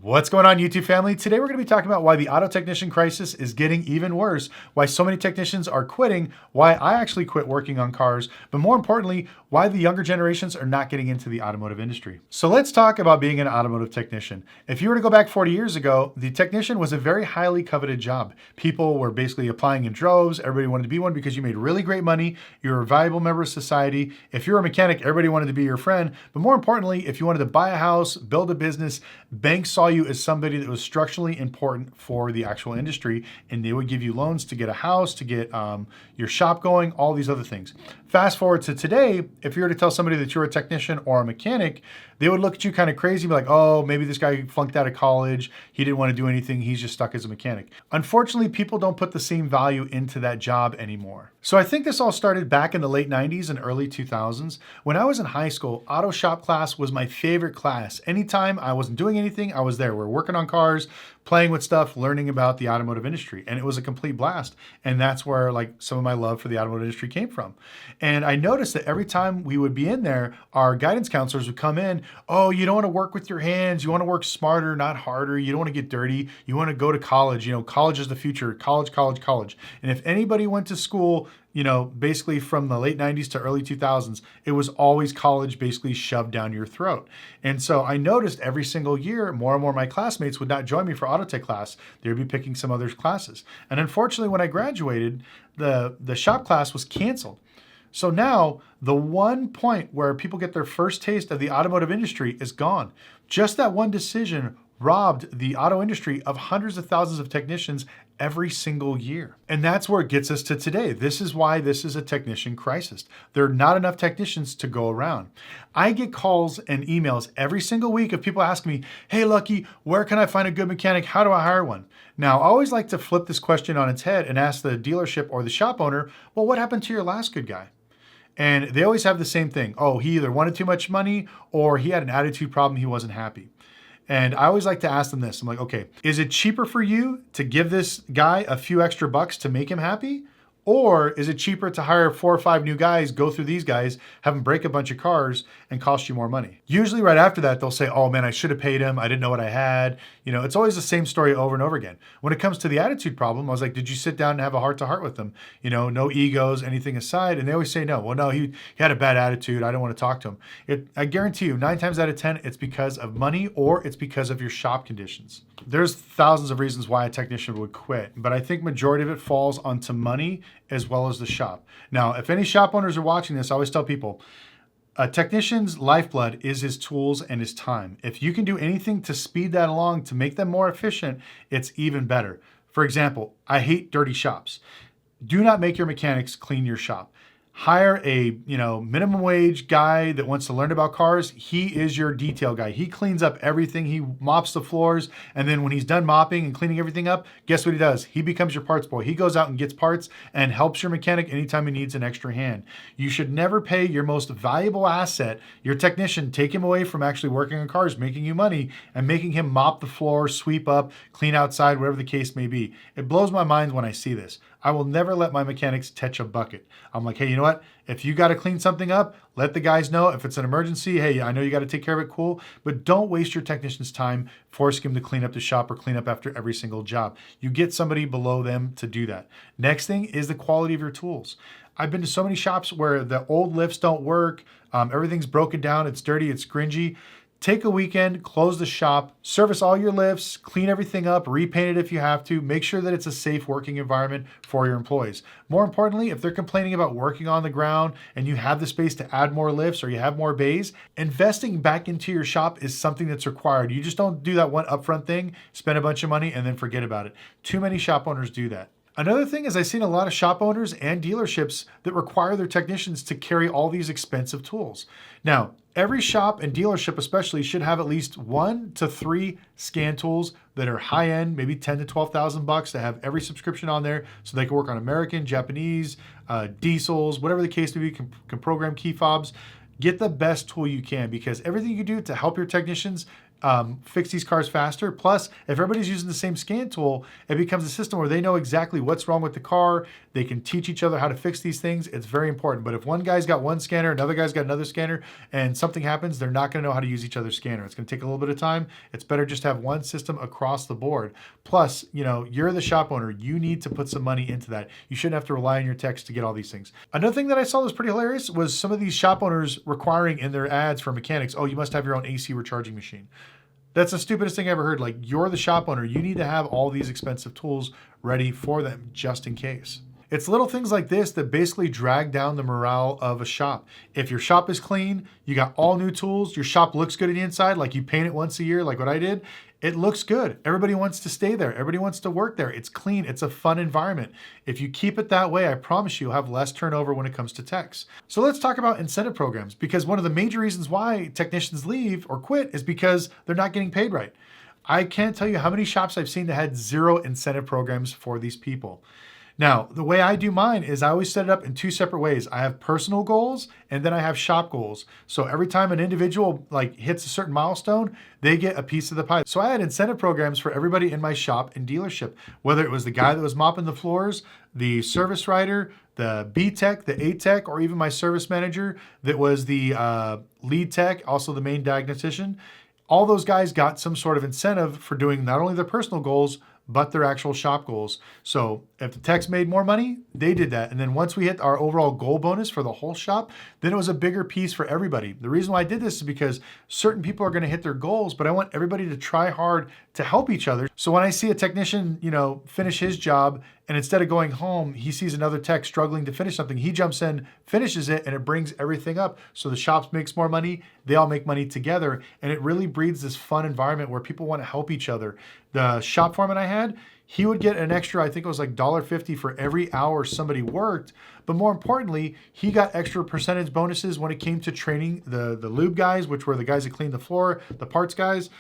What's going on, YouTube family? Today we're going to be talking about why the auto technician crisis is getting even worse, why so many technicians are quitting, why I actually quit working on cars, but more importantly, why the younger generations are not getting into the automotive industry. So let's talk about being an automotive technician. If you were to go back 40 years ago, the technician was a very highly coveted job. People were basically applying in droves. Everybody wanted to be one because you made really great money. You were a valuable member of society. If you're a mechanic, everybody wanted to be your friend. But more importantly, if you wanted to buy a house, build a business, banks saw you as somebody that was structurally important for the actual industry, and they would give you loans to get a house, to get your shop going, all these other things. Fast forward to today, if you were to tell somebody that you're a technician or a mechanic, they would look at you kind of crazy and be like, oh, maybe this guy flunked out of college. He didn't want to do anything. He's just stuck as a mechanic. Unfortunately, people don't put the same value into that job anymore. So I think this all started back in the late 90s and early 2000s. When I was in high school, auto shop class was my favorite class. Anytime I wasn't doing anything, I was there. We're working on cars, playing with stuff, learning about the automotive industry. And it was a complete blast. And that's where like some of my love for the automotive industry came from. And I noticed that every time we would be in there, our guidance counselors would come in. Oh, you don't want to work with your hands. You want to work smarter, not harder. You don't want to get dirty. You want to go to college. You know, college is the future. College, college, college. And if anybody went to school, you know, basically from the late 90s to early 2000s, it was always college basically shoved down your throat. And so I noticed every single year, more and more of my classmates would not join me for auto tech class. They would be picking some other classes. And unfortunately, when I graduated, the shop class was canceled. So now the one point where people get their first taste of the automotive industry is gone. Just that one decision robbed the auto industry of hundreds of thousands of technicians every single year. And that's where it gets us to today. This is why this is a technician crisis. There are not enough technicians to go around. I get calls and emails every single week of people asking me, hey, Lucky, where can I find a good mechanic? How do I hire one? Now, I always like to flip this question on its head and ask the dealership or the shop owner, well, what happened to your last good guy? And they always have the same thing. Oh, he either wanted too much money or he had an attitude problem. He wasn't happy. And I always like to ask them this. I'm like, okay, is it cheaper for you to give this guy a few extra bucks to make him happy? Or is it cheaper to hire 4 or 5 new guys, go through these guys, have them break a bunch of cars and cost you more money? Usually right after that, they'll say, oh man, I should have paid him. I didn't know what I had. You know, it's always the same story over and over again. When it comes to the attitude problem, I was like, did you sit down and have a heart to heart with them? You know, no egos, anything aside. And they always say no. Well, no, he had a bad attitude. I don't want to talk to him. I guarantee you 9 times out of 10, it's because of money or it's because of your shop conditions. There's thousands of reasons why a technician would quit, but I think majority of it falls onto money as well as the shop. Now, if any shop owners are watching this, I always tell people, a technician's lifeblood is his tools and his time. If you can do anything to speed that along, to make them more efficient, it's even better. For example, I hate dirty shops. Do not make your mechanics clean your shop. Hire a minimum wage guy that wants to learn about cars. He is your detail guy. He cleans up everything. He mops the floors. And then when he's done mopping and cleaning everything up, guess what he does? He becomes your parts boy. He goes out and gets parts and helps your mechanic anytime he needs an extra hand. You should never pay your most valuable asset, your technician, take him away from actually working on cars, making you money, and making him mop the floor, sweep up, clean outside, whatever the case may be. It blows my mind when I see this. I will never let my mechanics touch a bucket. I'm like, hey, you know what? If you got to clean something up, let the guys know. If it's an emergency, hey, I know you got to take care of it, cool. But don't waste your technician's time forcing him to clean up the shop or clean up after every single job. You get somebody below them to do that. Next thing is the quality of your tools. I've been to so many shops where the old lifts don't work. Everything's broken down. It's dirty. It's cringy. Take a weekend, close the shop, service all your lifts, clean everything up, repaint it if you have to. Make sure that it's a safe working environment for your employees. More importantly, if they're complaining about working on the ground and you have the space to add more lifts or you have more bays, investing back into your shop is something that's required. You just don't do that one upfront thing, spend a bunch of money, and then forget about it. Too many shop owners do that. Another thing is I've seen a lot of shop owners and dealerships that require their technicians to carry all these expensive tools. Now, every shop and dealership especially should have at least 1 to 3 scan tools that are high-end, maybe 10 to 12,000 bucks, to have every subscription on there so they can work on American, Japanese, diesels, whatever the case may be, can program key fobs. Get the best tool you can, because everything you do to help your technicians fix these cars faster. Plus, if everybody's using the same scan tool, it becomes a system where they know exactly what's wrong with the car. They can teach each other how to fix these things. It's very important. But if one guy's got one scanner, another guy's got another scanner, and something happens, they're not going to know how to use each other's scanner. It's going to take a little bit of time. It's better just to have one system across the board. Plus, you're the shop owner. You need to put some money into that. You shouldn't have to rely on your techs to get all these things. Another thing that I saw that was pretty hilarious was some of these shop owners requiring in their ads for mechanics, oh, you must have your own AC recharging machine. That's the stupidest thing I ever heard. Like, you're the shop owner. You need to have all these expensive tools ready for them just in case. It's little things like this that basically drag down the morale of a shop. If your shop is clean, you got all new tools, your shop looks good on the inside, like you paint it once a year, like what I did, it looks good. Everybody wants to stay there. Everybody wants to work there. It's clean. It's a fun environment. If you keep it that way, I promise you'll have less turnover when it comes to techs. So let's talk about incentive programs, because one of the major reasons why technicians leave or quit is because they're not getting paid right. I can't tell you how many shops I've seen that had zero incentive programs for these people. Now, the way I do mine is I always set it up in two separate ways. I have personal goals and then I have shop goals. So every time an individual hits a certain milestone, they get a piece of the pie. So I had incentive programs for everybody in my shop and dealership, whether it was the guy that was mopping the floors, the service writer, the B tech, the A tech, or even my service manager that was the lead tech, also the main diagnostician. All those guys got some sort of incentive for doing not only their personal goals, but their actual shop goals. So if the techs made more money, they did that. And then once we hit our overall goal bonus for the whole shop, then it was a bigger piece for everybody. The reason why I did this is because certain people are going to hit their goals, but I want everybody to try hard to help each other. So when I see a technician, finish his job, and instead of going home, he sees another tech struggling to finish something, he jumps in, finishes it, and it brings everything up. So the shop makes more money, they all make money together, and it really breeds this fun environment where people want to help each other. The shop foreman I had, he would get an extra, I think it was like $1.50 for every hour somebody worked. But more importantly, he got extra percentage bonuses when it came to training the lube guys, which were the guys that cleaned the floor, the parts guys.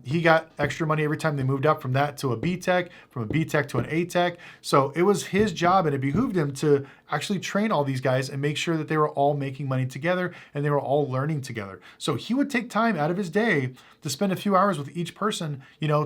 He got extra money every time they moved up from that to a B tech, from a B tech to an A tech. So it was his job and it behooved him to actually train all these guys and make sure that they were all making money together and they were all learning together. So he would take time out of his day to spend a few hours with each person,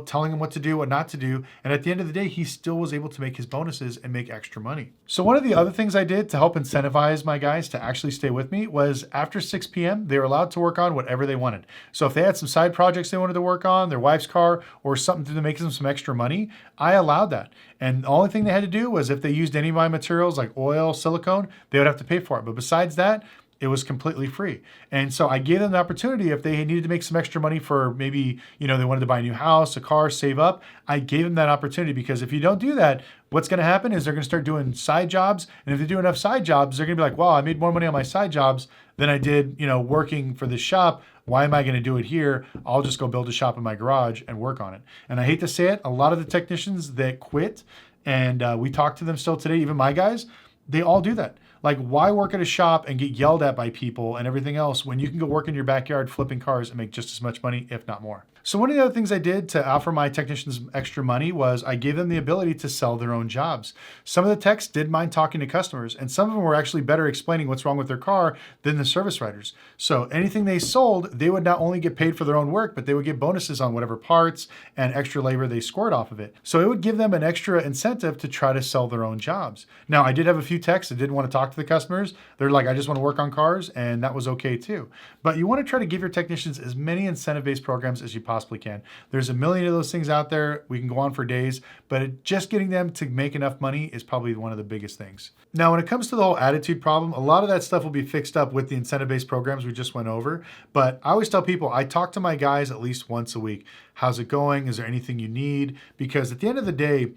telling them what to do, what not to do. And at the end of the day, he still was able to make his bonuses and make extra money. So one of the other things I did to help incentivize my guys to actually stay with me was after 6 p.m., they were allowed to work on whatever they wanted. So if they had some side projects they wanted to work on, their wife's car, or something to make them some extra money, I allowed that. And the only thing they had to do was if they used any of my materials like oil, silicone, they would have to pay for it. But besides that, it was completely free. And so I gave them the opportunity if they needed to make some extra money for maybe, they wanted to buy a new house, a car, save up. I gave them that opportunity because if you don't do that, what's going to happen is they're going to start doing side jobs. And if they do enough side jobs, they're going to be like, well, I made more money on my side jobs than I did, working for this shop. Why am I going to do it here? I'll just go build a shop in my garage and work on it. And I hate to say it, a lot of the technicians that quit, and we talk to them still today, even my guys, they all do that. Like, why work at a shop and get yelled at by people and everything else when you can go work in your backyard flipping cars and make just as much money, if not more? So one of the other things I did to offer my technicians extra money was I gave them the ability to sell their own jobs. Some of the techs did mind talking to customers, and some of them were actually better explaining what's wrong with their car than the service writers. So anything they sold, they would not only get paid for their own work, but they would get bonuses on whatever parts and extra labor they scored off of it. So it would give them an extra incentive to try to sell their own jobs. Now, I did have a few techs that didn't want to talk to the customers. They're like, I just want to work on cars, and that was okay too. But you want to try to give your technicians as many incentive-based programs as you possibly can. There's a million of those things out there. We can go on for days, but just getting them to make enough money is probably one of the biggest things. Now, when it comes to the whole attitude problem, a lot of that stuff will be fixed up with the incentive-based programs we just went over. But I always tell people, I talk to my guys at least once a week. How's it going? Is there anything you need? Because at the end of the day,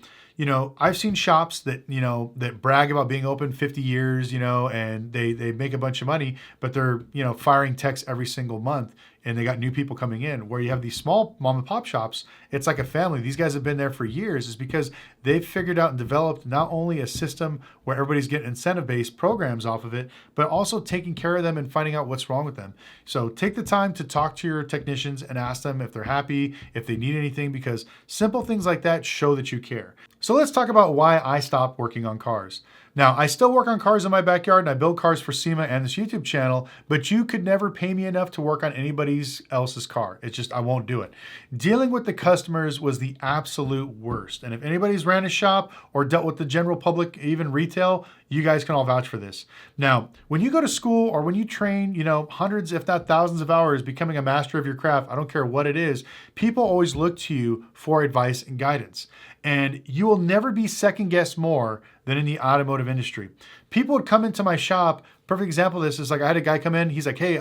I've seen shops that, that brag about being open 50 years, and they make a bunch of money, but they're, firing techs every single month and they got new people coming in. Where you have these small mom and pop shops, it's like a family. These guys have been there for years. Is because they've figured out and developed not only a system where everybody's getting incentive-based programs off of it, but also taking care of them and finding out what's wrong with them. So take the time to talk to your technicians and ask them if they're happy, if they need anything, because simple things like that show that you care. So let's talk about why I stopped working on cars. Now, I still work on cars in my backyard and I build cars for SEMA and this YouTube channel, but you could never pay me enough to work on anybody else's car. It's just, I won't do it. Dealing with the customers was the absolute worst. And if anybody's ran a shop or dealt with the general public, even retail, you guys can all vouch for this. Now, when you go to school or when you train, hundreds, if not thousands of hours becoming a master of your craft, I don't care what it is, people always look to you for advice and guidance. And you will never be second guessed more than in the automotive industry. People would come into my shop. Perfect example of this is like I had a guy come in. He's like, hey,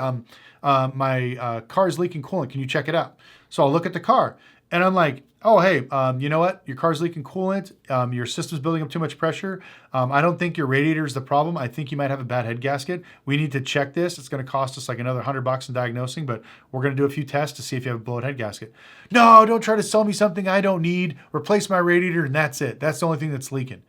my car is leaking coolant. Can you check it out? So I'll look at the car and I'm like, oh, hey, you know what? Your car's leaking coolant. Your system's building up too much pressure. I don't think your radiator is the problem. I think you might have a bad head gasket. We need to check this. It's going to cost us like another $100 in diagnosing, but we're going to do a few tests to see if you have a blown head gasket. No, don't try to sell me something I don't need. Replace my radiator and that's it. That's the only thing that's leaking.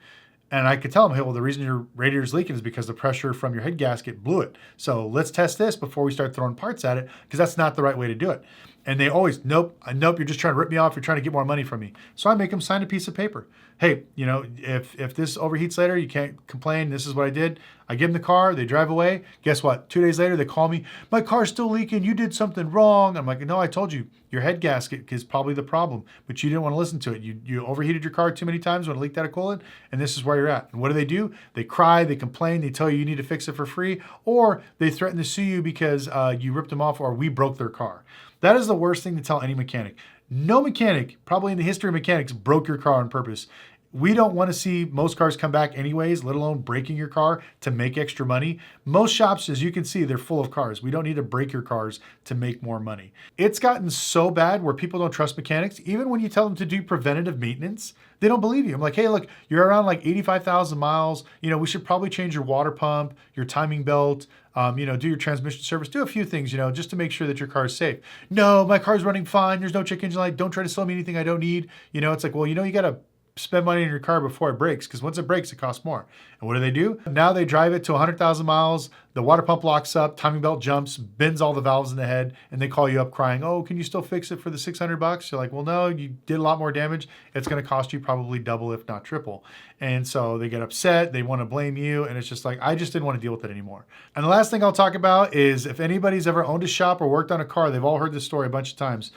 And I could tell them, hey, well, the reason your radiator is leaking is because the pressure from your head gasket blew it. So let's test this before we start throwing parts at it, because that's not the right way to do it. And they always, nope, you're just trying to rip me off. You're trying to get more money from me. So I make them sign a piece of paper. Hey, if this overheats later, you can't complain. This is what I did. I give them the car. They drive away. Guess what? 2 days later, they call me. My car's still leaking. You did something wrong. I'm like, no, I told you. Your head gasket is probably the problem, but you didn't want to listen to it. You overheated your car too many times when it leaked out of coolant, and this is where you're at. And what do? They cry, they complain, they tell you need to fix it for free, or they threaten to sue you because you ripped them off or we broke their car. That is the worst thing to tell any mechanic. No mechanic, probably in the history of mechanics, broke your car on purpose. We don't want to see most cars come back anyways, let alone breaking your car to make extra money. Most shops, as you can see, they're full of cars. We don't need to break your cars to make more money. It's gotten so bad where people don't trust mechanics. Even when you tell them to do preventative maintenance, they don't believe you. I'm like, hey, look, you're around like 85,000 miles. We should probably change your water pump, your timing belt, do your transmission service, do a few things, just to make sure that your car is safe. No, my car's running fine. There's no check engine light. Don't try to sell me anything I don't need. It's like, well, you got to spend money on your car before it breaks, because once it breaks, it costs more. And what do? Now they drive it to 100,000 miles, the water pump locks up, timing belt jumps, bends all the valves in the head, and they call you up crying, oh, can you still fix it for the $600? You're like, well, no, you did a lot more damage. It's going to cost you probably double, if not triple. And so they get upset, they want to blame you, and it's just like, I just didn't want to deal with it anymore. And the last thing I'll talk about is if anybody's ever owned a shop or worked on a car, they've all heard this story a bunch of times.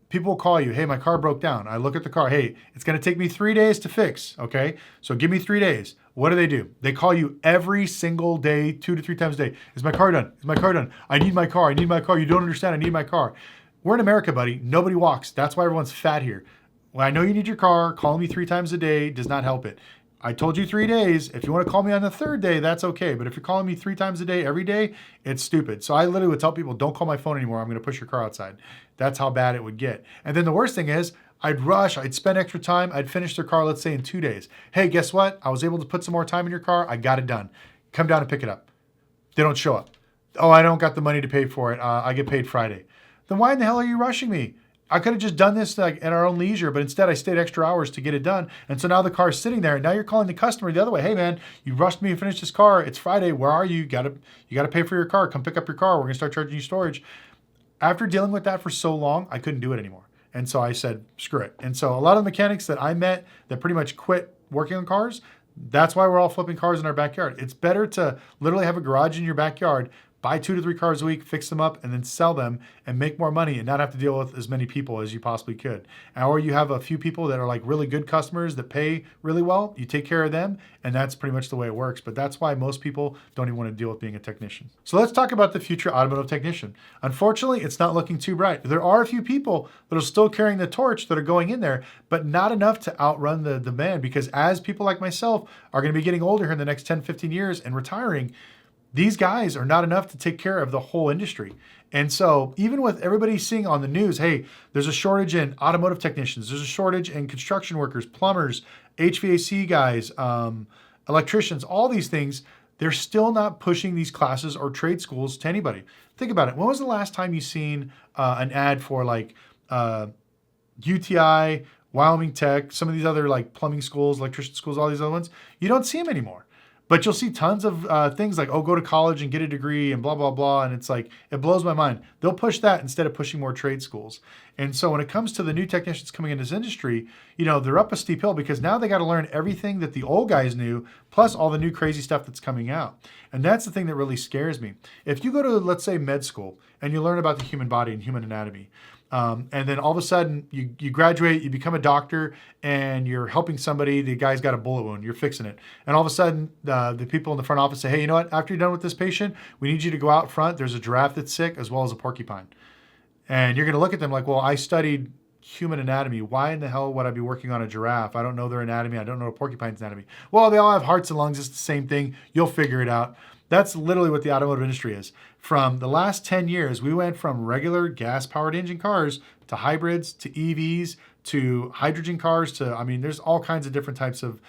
People will call you, hey, my car broke down. I look at the car, hey, it's going to take me 3 days to fix, okay? So give me 3 days. What do? They call you every single day, 2 to 3 times a day. Is my car done? Is my car done? I need my car. I need my car. You don't understand. I need my car. We're in America, buddy. Nobody walks. That's why everyone's fat here. Well, I know you need your car. Calling me 3 times a day does not help it. I told you 3 days. If you want to call me on the 3rd day, that's okay. But if you're calling me 3 times a day, every day, it's stupid. So I literally would tell people, don't call my phone anymore. I'm going to push your car outside. That's how bad it would get. And then the worst thing is, I'd rush, I'd spend extra time, I'd finish their car, let's say in 2 days. Hey, guess what? I was able to put some more time in your car. I got it done. Come down and pick it up. They don't show up. Oh, I don't got the money to pay for it. I get paid Friday. Then why in the hell are you rushing me? I could have just done this like at our own leisure, but instead I stayed extra hours to get it done. And so now the car's sitting there, and now you're calling the customer the other way. Hey man, you rushed me to finish this car. It's Friday. Where are you? You gotta pay for your car. Come pick up your car. We're gonna start charging you storage. After dealing with that for so long, I couldn't do it anymore. And so I said, screw it. And so a lot of the mechanics that I met that pretty much quit working on cars, that's why we're all flipping cars in our backyard. It's better to literally have a garage in your backyard, buy 2 to 3 cars a week, fix them up, and then sell them and make more money and not have to deal with as many people as you possibly could. Or you have a few people that are like really good customers that pay really well. You take care of them, and that's pretty much the way it works. But that's why most people don't even want to deal with being a technician. So let's talk about the future automotive technician. Unfortunately, it's not looking too bright. There are a few people that are still carrying the torch that are going in there, but not enough to outrun the demand, because as people like myself are going to be getting older here in the next 10, 15 years and retiring, these guys are not enough to take care of the whole industry. And so even with everybody seeing on the news, hey, there's a shortage in automotive technicians, there's a shortage in construction workers, plumbers, HVAC guys, electricians, all these things, they're still not pushing these classes or trade schools to anybody. Think about it. When was the last time you seen an ad for like UTI, Wyoming Tech, some of these other like plumbing schools, electrician schools, all these other ones? You don't see them anymore. But you'll see tons of things like, oh, go to college and get a degree and blah, blah, blah. And it's like, it blows my mind. They'll push that instead of pushing more trade schools. And so when it comes to the new technicians coming into this industry, they're up a steep hill because now they got to learn everything that the old guys knew, plus all the new crazy stuff that's coming out. And that's the thing that really scares me. If you go to, let's say, med school and you learn about the human body and human anatomy, and then all of a sudden you graduate, you become a doctor, and you're helping somebody. The guy's got a bullet wound, you're fixing it. And all of a sudden the people in the front office say, hey, you know what? After you're done with this patient, we need you to go out front. There's a giraffe that's sick as well as a porcupine. And you're going to look at them like, well, I studied human anatomy. Why in the hell would I be working on a giraffe? I don't know their anatomy. I don't know a porcupine's anatomy. Well, they all have hearts and lungs. It's the same thing. You'll figure it out. That's literally what the automotive industry is. From the last 10 years, we went from regular gas-powered engine cars to hybrids, to EVs, to hydrogen cars, there's all kinds of different types of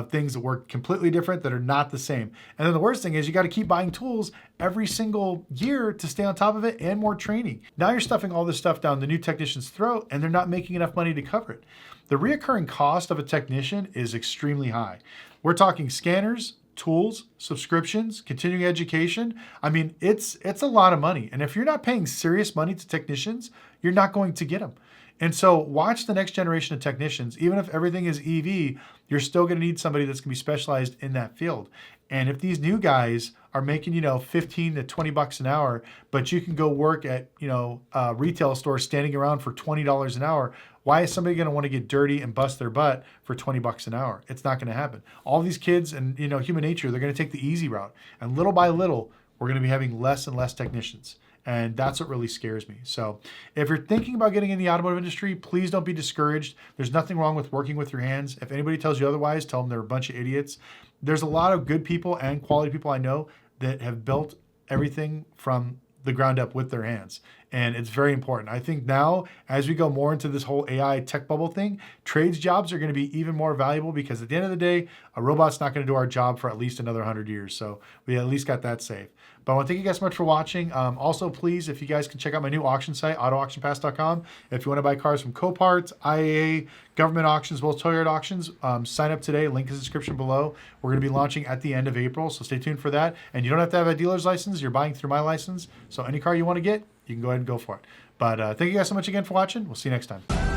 things that work completely different that are not the same. And then the worst thing is you got to keep buying tools every single year to stay on top of it and more training. Now you're stuffing all this stuff down the new technician's throat and they're not making enough money to cover it. The reoccurring cost of a technician is extremely high. We're talking scanners, tools, subscriptions, continuing education. It's a lot of money. And if you're not paying serious money to technicians, you're not going to get them. And so watch the next generation of technicians. Even if everything is EV, you're still going to need somebody that's going to be specialized in that field. And if these new guys are making, 15 to 20 bucks an hour, but you can go work at, a retail store standing around for $20 an hour, why is somebody going to want to get dirty and bust their butt for 20 bucks an hour? It's not going to happen. All these kids and, human nature, they're going to take the easy route. And little by little, we're going to be having less and less technicians. And that's what really scares me. So if you're thinking about getting in the automotive industry, please don't be discouraged. There's nothing wrong with working with your hands. If anybody tells you otherwise, tell them they're a bunch of idiots. There's a lot of good people and quality people I know that have built everything from the ground up with their hands. And it's very important. I think now, as we go more into this whole AI tech bubble thing, trades jobs are going to be even more valuable because at the end of the day, a robot's not going to do our job for at least another 100 years. So we at least got that safe. But I want to thank you guys so much for watching. Also, please, if you guys can check out my new auction site, autoauctionpass.com. If you want to buy cars from Copart, IAA, government auctions, as well as Toyota auctions, sign up today. Link in the description below. We're going to be launching at the end of April, so stay tuned for that. And you don't have to have a dealer's license. You're buying through my license. So any car you want to get, you can go ahead and go for it. But thank you guys so much again for watching. We'll see you next time.